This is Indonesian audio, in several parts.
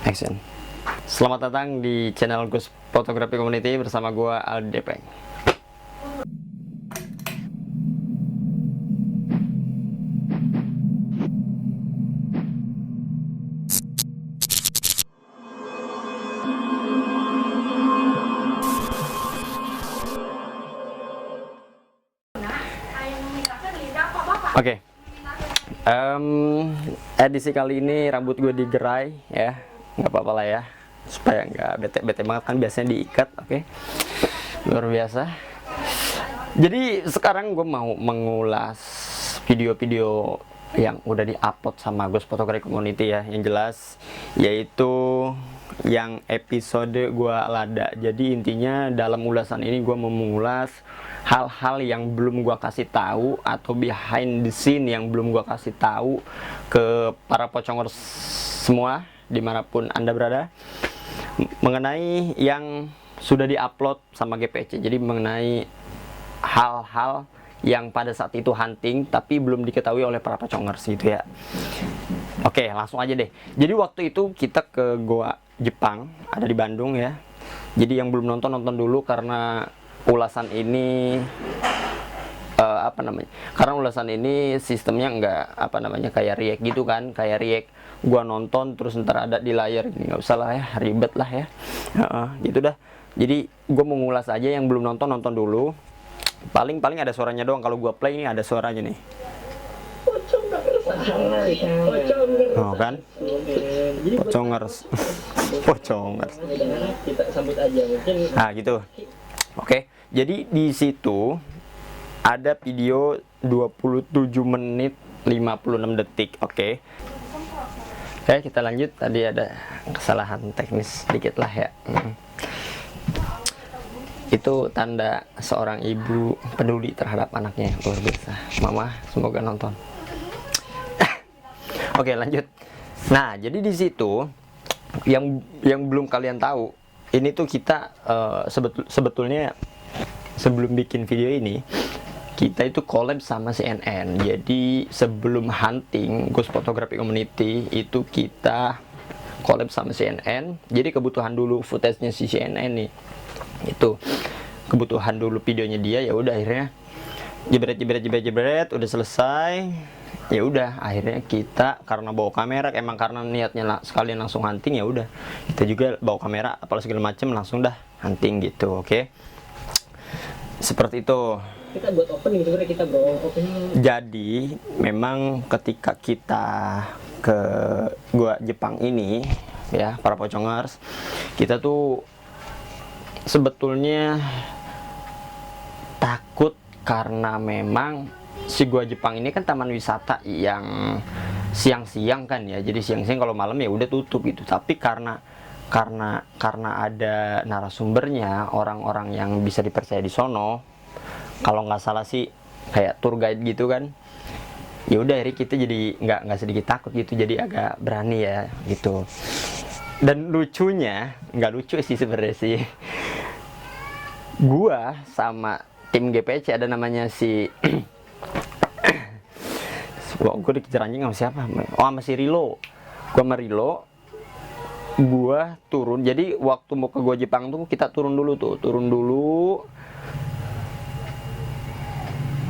Action. Selamat datang di channel Gus Fotografi Community bersama gua Aldi Depeng. Oke. Edisi kali ini rambut gue digerai ya, nggak apa-apa lah ya, supaya nggak bete banget kan, biasanya diikat. Oke. Luar biasa. Jadi sekarang gue mau mengulas video-video yang udah diupload sama Gus Fotografi Community ya, yang jelas yaitu yang episode gua lada. Jadi intinya dalam ulasan ini gua mau mengulas hal-hal yang belum gua kasih tahu atau behind the scene yang belum gua kasih tahu ke para pocongers semua dimanapun Anda berada, mengenai yang sudah diupload sama GPC. Jadi mengenai hal-hal yang pada saat itu hunting tapi belum diketahui oleh para pocongers gitu ya. Oke, langsung aja deh. Jadi waktu itu kita ke Goa Jepang, ada di Bandung ya. Jadi yang belum nonton dulu, karena ulasan ini karena ulasan ini sistemnya nggak kayak react gitu kan, kayak react gua nonton terus ntar ada di layar, ini nggak usah lah ya, ribet lah ya. Gitu dah. Jadi gua mau ngulas aja, yang belum nonton dulu. Paling ada suaranya doang. Kalau gua play ini ada suaranya nih. Oh kan? Pocongers. Pocongers. Kita sambut aja mungkin. Nah, gitu. Oke. Jadi di situ ada video 27 menit 56 detik. Oke. Oke, kita lanjut. Tadi ada kesalahan teknis sedikit lah ya. Itu tanda seorang ibu peduli terhadap anaknya, luar biasa. Mama, semoga nonton. Oke, lanjut. Nah, jadi di situ yang belum kalian tahu, ini tuh kita sebetulnya sebelum bikin video ini kita itu collab sama CNN. Jadi sebelum hunting Gus Fotografi Community itu kita collab sama CNN. Jadi kebutuhan dulu footage-nya si CNN nih. Itu kebutuhan dulu videonya dia, ya udah akhirnya jebret udah selesai. Ya udah akhirnya kita karena bawa kamera, emang karena niatnya sekalian langsung hunting, ya udah kita juga bawa kamera apalah segala macem, langsung dah hunting gitu. Oke. Seperti itu. Kita buat opening sebenarnya, kita bawa opening. Jadi memang ketika kita ke Goa Jepang ini ya, para pocongers, kita tuh sebetulnya takut karena memang si Goa Jepang ini kan taman wisata yang siang-siang kan ya. Jadi siang-siang, kalau malam ya udah tutup gitu. Tapi karena ada narasumbernya, orang-orang yang bisa dipercaya di sono, kalau nggak salah sih kayak tour guide gitu kan. Ya udah akhirnya kita jadi nggak sedikit takut gitu, jadi agak berani ya gitu. Dan lucunya, nggak lucu sih sebenarnya sih, gua sama tim GPC ada namanya si wah, gue dikejar anjing sama siapa? Oh, sama si Rilo. Gua sama Rilo, gua turun. Jadi waktu mau ke Goa Jepang tuh kita turun dulu.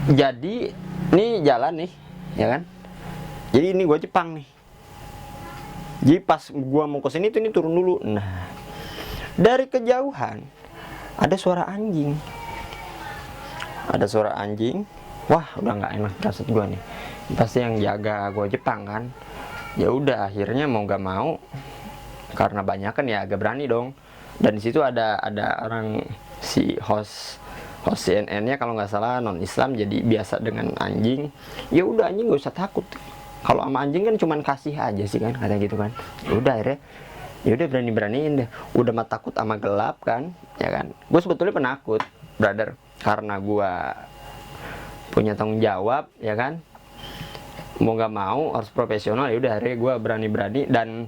Jadi ini jalan nih, ya kan? Jadi ini Goa Jepang nih. Jadi pas gua mau ke sini tuh ini turun dulu. Nah, dari kejauhan ada suara anjing. Wah, udah nggak enak kasut gua nih. Pasti yang jaga Goa Jepang kan. Ya udah akhirnya mau nggak mau, karena banyak kan ya agak berani dong. Dan di situ ada orang, si host CNN-nya kalau nggak salah non Islam, jadi biasa dengan anjing. Ya udah, anjing nggak usah takut. Kalau sama anjing kan cuman kasih aja sih kan, kata gitu kan. Ya udah akhirnya, ya udah beraniin deh. Udah mah takut sama gelap kan, ya kan. Gue sebetulnya penakut, brother, karena gue punya tanggung jawab, ya kan. Mau nggak mau harus profesional. Ya udah akhirnya gue berani. Dan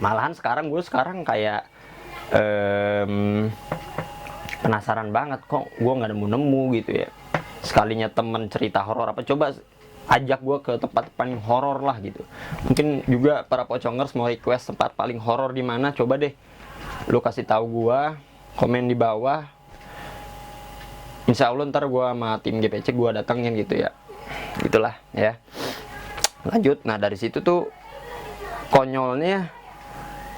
malahan sekarang kayak penasaran banget, kok gue nggak nemu gitu ya. Sekalinya temen cerita horor apa, coba ajak gue ke tempat paling horor lah gitu. Mungkin juga para pocongers mau request tempat paling horor di mana, coba deh lu kasih tahu gue, komen di bawah. Insya Allah ntar gue sama tim GPC gue datengin gitu ya. Gitulah ya. Lanjut, nah dari situ tuh konyolnya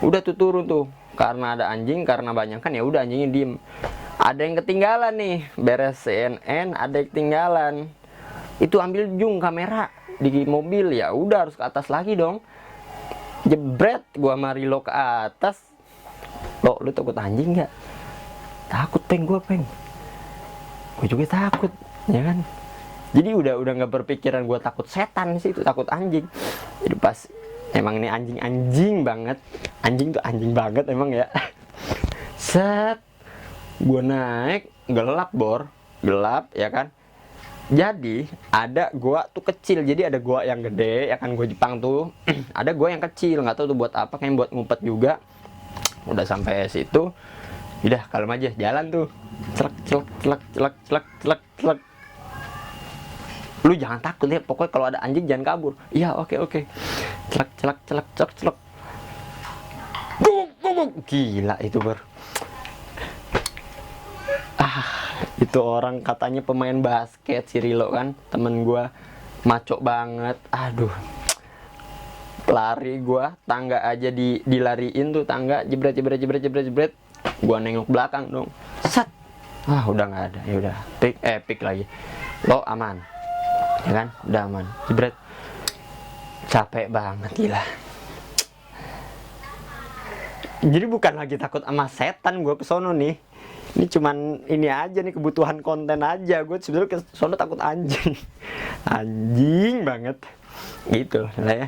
udah tuh turun tuh, karena ada anjing, karena banyak kan ya udah anjingnya diem. Ada yang ketinggalan nih, beres CNN ada yang ketinggalan. Itu ambil jung kamera di mobil, ya udah harus ke atas lagi dong. Jebret, gua mari lo ke atas. Lo, lu takut anjing nggak? Takut peng, gua peng. Gue juga takut, ya kan? Jadi udah nggak berpikiran gua takut setan sih, itu takut anjing. Jadi pas emang ini anjing banget, anjing tuh anjing banget emang ya. Set, gua naik, gelap gelap ya kan. Jadi ada gua tuh kecil, jadi ada gua yang gede ya kan, gua Jepang tuh ada gua yang kecil, nggak tahu tuh buat apa, kayak buat ngumpet juga. Udah sampai situ, udah kalem aja, jalan tuh, celek. Lu jangan takut ya, pokoknya kalau ada anjing jangan kabur. Iya, oke. Celek. Guguk. Gila itu itu orang katanya pemain basket si Rilo kan, temen gua, maco banget. Aduh, lari gua, tangga aja dilariin tuh, tangga jebret. Gua nengok belakang dong, set, udah nggak ada. Ya udah, pick lagi, lo aman ya kan, udah aman, jebret. Capek banget, gila. Jadi bukan lagi takut sama setan gua kesono nih. Ini cuman ini aja nih, kebutuhan konten aja. Gue sebenarnya kesono takut anjing. Anjing banget gitu lah ya.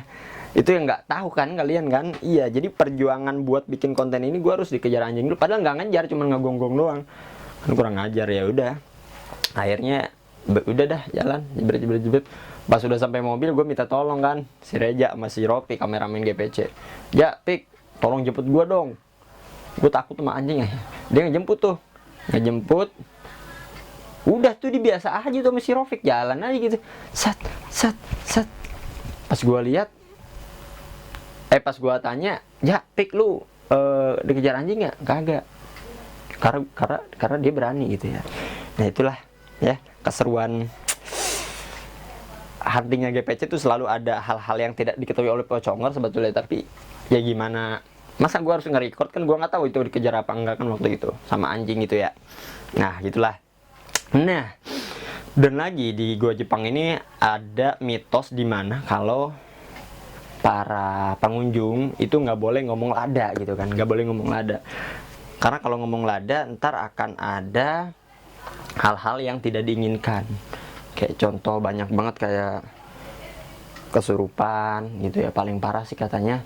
Itu yang nggak tahu kan kalian kan. Iya, jadi perjuangan buat bikin konten ini gue harus dikejar anjing dulu. Padahal nggak ngejar, cuman ngegonggong doang. Kan kurang ngajar, ya udah. Akhirnya udah dah jalan, jebret. Pas udah sampai mobil, gue minta tolong kan si Reja sama si Ropi, kameramen GPC. Ya, Pik, tolong jemput gue dong. Gue takut sama anjing ya. Dia ngejemput tuh. Udah tuh dibiasa aja tuh sama si Rofik, jalan aja gitu. Sat. Pas gua lihat, pas gua tanya, "Ya, Pik, lu dikejar anjing nggak?" Kagak. Karena dia berani gitu ya. Nah, itulah ya keseruan huntingnya GPC tuh, selalu ada hal-hal yang tidak diketahui oleh poconger sebetulnya, tapi ya gimana, masa gue harus nge-record, kan gue nggak tahu itu dikejar apa enggak kan waktu itu sama anjing gitu ya. Nah gitulah. Nah, dan lagi di gua Jepang ini ada mitos di mana kalau para pengunjung itu nggak boleh ngomong lada gitu kan, nggak boleh ngomong lada, karena kalau ngomong lada ntar akan ada hal-hal yang tidak diinginkan. Kayak contoh banyak banget kayak kesurupan gitu ya, paling parah sih katanya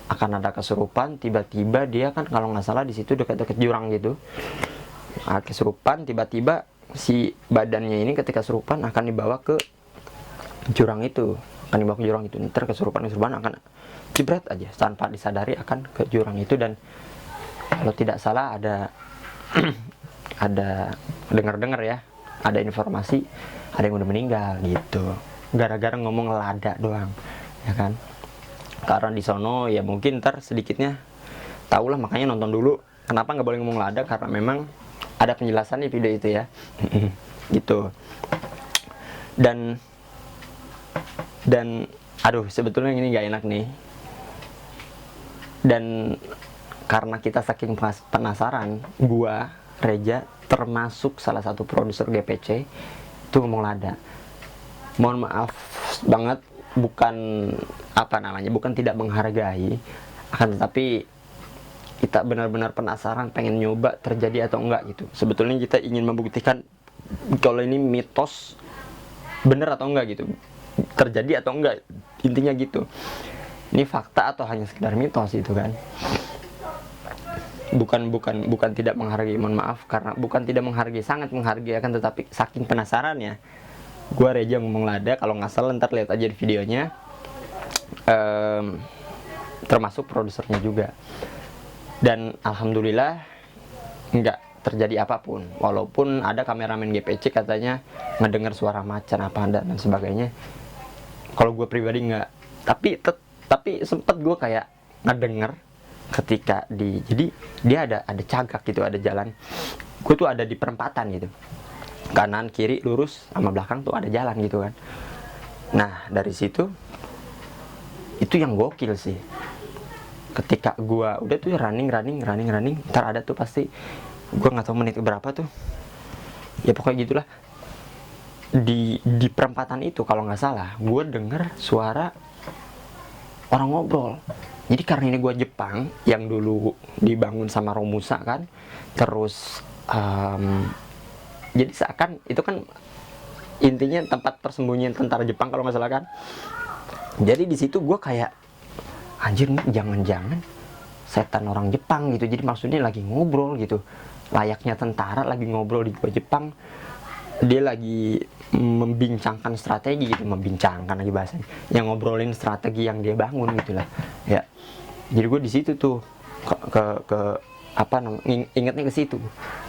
akan ada kesurupan, tiba-tiba dia kan kalau nggak salah di situ dekat-dekat jurang gitu. Kesurupan tiba-tiba si badannya ini ketika kesurupan akan dibawa ke jurang itu, ntar kesurupan akan jebret aja tanpa disadari akan ke jurang itu. Dan kalau tidak salah ada ada dengar ya, ada informasi ada yang udah meninggal gitu gara-gara ngomong lada doang ya kan. Karena di sono ya mungkin ntar sedikitnya tahulah, makanya nonton dulu kenapa nggak boleh ngomong lada, karena memang ada penjelasan di video itu ya. Gitu. Dan aduh, sebetulnya ini nggak enak nih. Dan karena kita saking penasaran, gua, Reja, termasuk salah satu produser GPC itu ngomong lada. Mohon maaf banget, bukan bukan tidak menghargai, akan tetapi kita benar-benar penasaran, pengen nyoba terjadi atau enggak gitu. Sebetulnya kita ingin membuktikan kalau ini mitos bener atau enggak gitu, terjadi atau enggak, intinya gitu. Ini fakta atau hanya sekedar mitos itu kan. Bukan tidak menghargai, mohon maaf, karena bukan tidak menghargai, sangat menghargai, akan tetapi saking penasaran ya, gua Reja ngomong lada. Kalau nggak salah ntar lihat aja di videonya, termasuk produsernya juga. Dan alhamdulillah nggak terjadi apapun. Walaupun ada kameramen GPC katanya ngedengar suara macan apa dan sebagainya. Kalau gue pribadi nggak. Tapi sempet gue kayak ngedenger ketika jadi dia ada cagak gitu, ada jalan. Gue tuh ada di perempatan gitu. Kanan, kiri, lurus, sama belakang tuh ada jalan gitu kan. Nah, dari situ itu yang gokil sih. Ketika gua udah tuh running, ntar ada tuh pasti, gua nggak tahu menit berapa tuh, ya pokoknya gitulah, di perempatan itu kalau nggak salah gua denger suara orang ngobrol. Jadi karena ini gua Jepang yang dulu dibangun sama Romusa kan, terus jadi seakan itu kan intinya tempat persembunyian tentara Jepang kalau nggak salah kan. Jadi di situ gua kayak, anjir, jangan-jangan setan orang Jepang gitu. Jadi maksudnya lagi ngobrol gitu, layaknya tentara lagi ngobrol di gua Jepang. Dia lagi membincangkan strategi gitu, membincangkan lagi bahasanya, yang ngobrolin strategi yang dia bangun gitulah ya. Jadi gue di situ tuh ke apa namanya, ingetnya ke situ.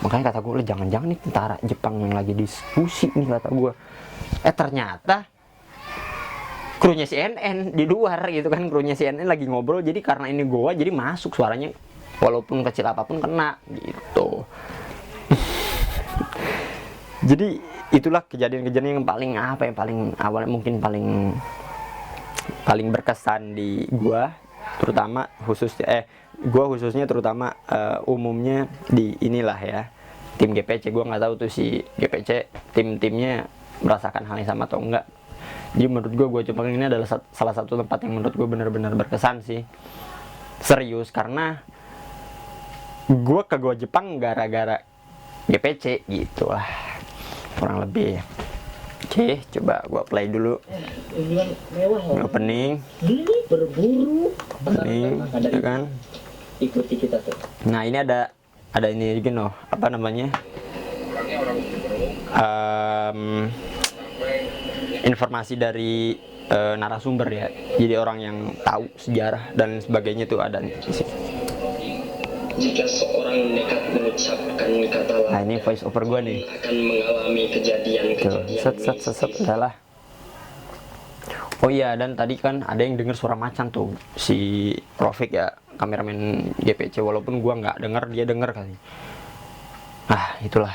Makanya kata gue, jangan-jangan nih tentara Jepang yang lagi diskusi nih, kata gue. Ternyata krunya CNN di luar gitu kan, krunya CNN lagi ngobrol. Jadi karena ini gua, jadi masuk suaranya, walaupun kecil apapun kena gitu. Jadi itulah kejadian-kejadian yang paling awalnya mungkin paling berkesan di gua, terutama khususnya terutama umumnya di inilah ya, tim GPC. Gua nggak tahu tuh si GPC tim-timnya merasakan hal yang sama atau enggak. Jadi menurut gue Jepang ini adalah salah satu tempat yang menurut gue benar-benar berkesan sih. Serius, karena gue ke Jepang gara-gara GPC gitu lah, kurang lebih. Oke, coba gue play dulu. Opening. Berburu. Opening, ya kan. Ikuti kita tuh. Nah ini ada ini juga noh, apa namanya? Informasi dari narasumber ya, jadi orang yang tahu sejarah dan sebagainya tuh ada nih. Jika seorang nekat mengucapkan kata lain, Nah ini voice over gue nih, akan mengalami kejadian-kejadian. set adalah. Oh iya, dan tadi kan ada yang dengar suara macan tuh, si Rofik ya, kameramen GPC. Walaupun gue nggak dengar, dia dengar kali. Itulah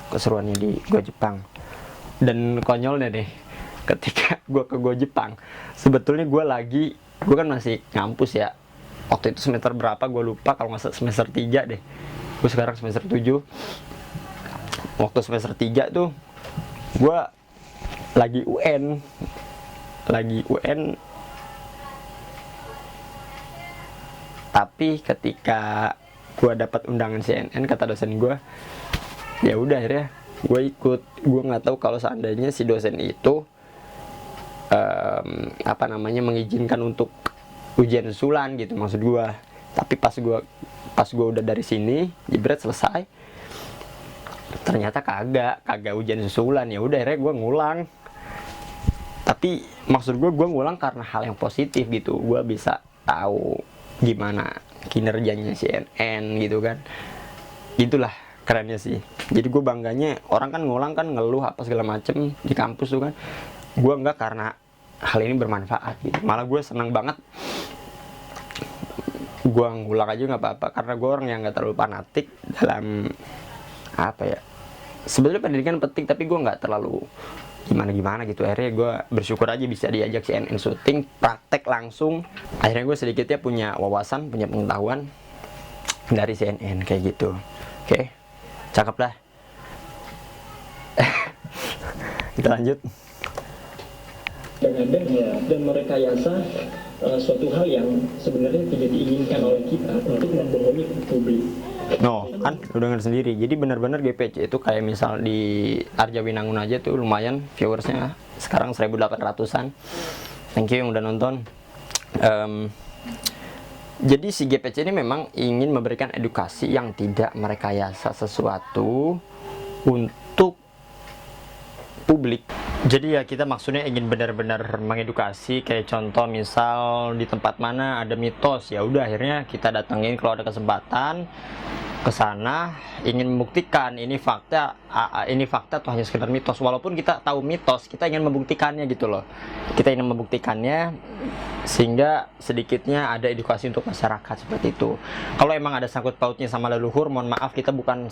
keseruannya di gua Jepang. Dan konyolnya deh, ketika gue ke Jepang, sebetulnya gue kan masih ngampus ya. Waktu itu semester berapa gue lupa, kalau nggak semester 3 deh. Gue sekarang semester 7. Waktu semester 3 tuh gue lagi UN. Tapi ketika gue dapat undangan CNN, kata dosen gue, ya udah akhirnya gue ikut. Gue nggak tahu kalau seandainya si dosen itu mengizinkan untuk ujian susulan gitu, maksud gue. Tapi pas gue udah dari sini jebret selesai, ternyata kagak ujian susulan. Ya udah akhirnya gue ngulang. Tapi maksud gue ngulang karena hal yang positif gitu. Gue bisa tahu gimana kinerjanya CNN gitu kan. Itulah kerennya sih. Jadi gue bangganya, orang kan ngulang kan ngeluh apa segala macem di kampus tuh kan. Gue enggak, karena hal ini bermanfaat gitu. Malah gue senang banget. Gue ngulang aja nggak apa-apa, karena gue orang yang nggak terlalu fanatik dalam apa ya. Sebetulnya pendidikan penting, tapi gue nggak terlalu gimana gitu. Akhirnya gue bersyukur aja bisa diajak CNN syuting, praktek langsung. Akhirnya gue sedikitnya punya wawasan, punya pengetahuan dari CNN kayak gitu. Oke, cakep lah. Kita lanjut. Dan merekayasa suatu hal yang sebenarnya tidak diinginkan oleh kita untuk membohongi publik. No, kan lu denger sendiri. Jadi benar-benar GPC itu kayak misal di Arjawinangun aja tuh lumayan viewersnya sekarang 1.800-an. Thank you yang udah nonton. Jadi si GPC ini memang ingin memberikan edukasi yang tidak merekayasa sesuatu untuk publik. Jadi ya kita maksudnya ingin benar-benar mengedukasi, kayak contoh misal di tempat mana ada mitos, ya udah akhirnya kita datengin kalau ada kesempatan. ke sana ingin membuktikan ini fakta atau hanya sekedar mitos. Walaupun kita tahu mitos, kita ingin membuktikannya gitu loh. Kita ingin membuktikannya sehingga sedikitnya ada edukasi untuk masyarakat seperti itu. Kalau emang ada sangkut pautnya sama leluhur, mohon maaf, kita bukan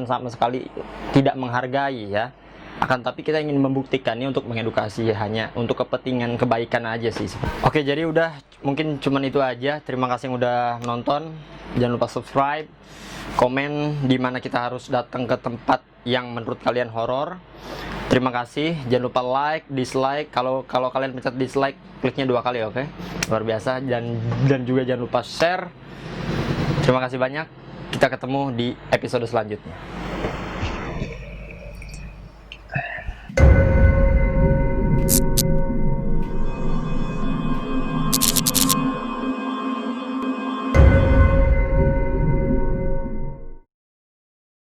sama sekali tidak menghargai ya. Akan tapi kita ingin membuktikannya untuk mengedukasi, hanya untuk kepentingan kebaikan aja sih. Oke, jadi udah mungkin cuman itu aja. Terima kasih yang udah nonton. Jangan lupa subscribe, komen di mana kita harus datang ke tempat yang menurut kalian horor. Terima kasih. Jangan lupa like, dislike. Kalau kalian pencet dislike, kliknya 2 kali, oke? Luar biasa. Dan juga jangan lupa share. Terima kasih banyak. Kita ketemu di episode selanjutnya.